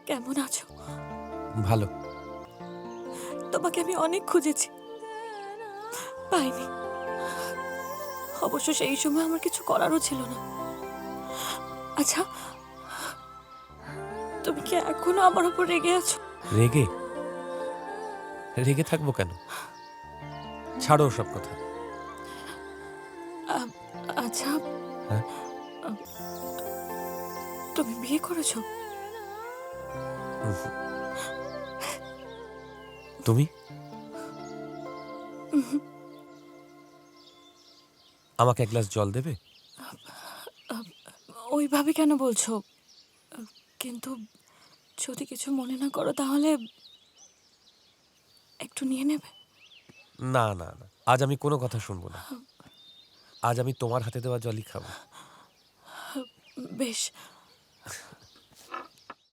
কেমন আছো? ভালো। তোমাকে আমি অনেক খুঁজেছি, পাইনি। অবশ্য সেই সময় আমার কিছু করারও ছিল না। আচ্ছা, তুমি কি এখনো আমার উপর রেগে আছো? রেগে? রেগে থাকবো কেন? ছাড়ো ওসব কথা। আ- আচ্ছা, হ্যাঁ? তুমি বিয়ে করেছো? উহু। তুমি? আমাকে এক গ্লাস জল দেবে? ওইভাবে কেন বলছো? কিন্তু যদি কিছু মনে না করো তাহলে একটু নিয়ে নেবে। না, না, না। আজ আমি কোনো কথা শুনবো না। আজ আমি তোমার হাতে দেওয়া জলই খাবো। বেশ,